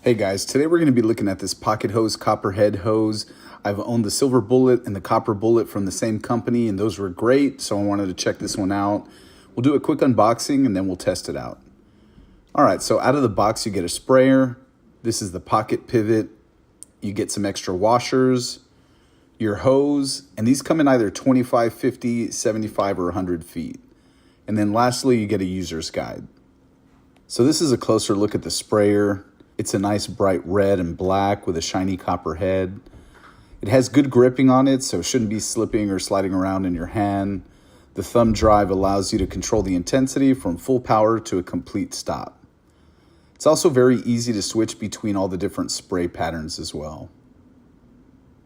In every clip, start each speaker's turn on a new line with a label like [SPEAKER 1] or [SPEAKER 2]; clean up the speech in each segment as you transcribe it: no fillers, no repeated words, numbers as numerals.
[SPEAKER 1] Hey guys, today we're going to be looking at this pocket hose, copperhead hose. I've owned the silver bullet and the copper bullet from the same company, and those were great, so I wanted to check this one out. We'll do a quick unboxing and then we'll test it out. All right, so out of the box you get a sprayer. This is the pocket pivot. You get some extra washers, your hose, and these come in either 25, 50, 75, or 100 feet. And then lastly, you get a user's guide. So this is a closer look at the sprayer. It's a nice bright red and black with a shiny copper head. It has good gripping on it, so it shouldn't be slipping or sliding around in your hand. The thumb drive allows you to control the intensity from full power to a complete stop. It's also very easy to switch between all the different spray patterns as well.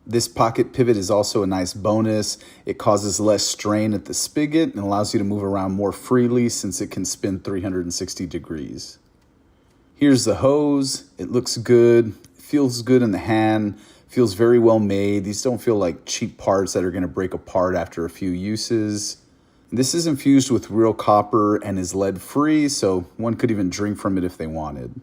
[SPEAKER 1] This pocket pivot is also a nice bonus. It causes less strain at the spigot and allows you to move around more freely since it can spin 360 degrees. Here's the hose. It looks good, feels good in the hand, feels very well made. These don't feel like cheap parts that are going to break apart after a few uses. This is infused with real copper and is lead free, so one could even drink from it if they wanted.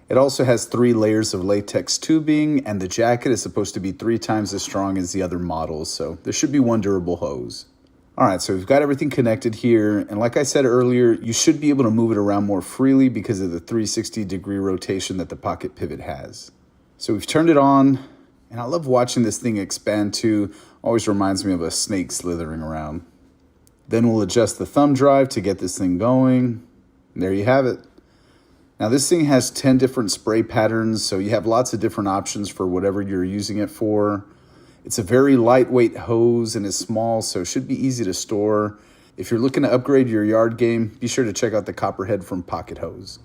[SPEAKER 1] It also has 3 layers of latex tubing, and the jacket is supposed to be 3 times as strong as the other models, so there should be one durable hose. All right, so we've got everything connected here, and like I said earlier, you should be able to move it around more freely because of the 360-degree rotation that the pocket pivot has. So we've turned it on, and I love watching this thing expand too. Always reminds me of a snake slithering around. Then we'll adjust the thumb drive to get this thing going. And there you have it. Now this thing has 10 different spray patterns, so you have lots of different options for whatever you're using it for. It's a very lightweight hose and is small, so it should be easy to store. If you're looking to upgrade your yard game, be sure to check out the copperhead from Pocket Hose.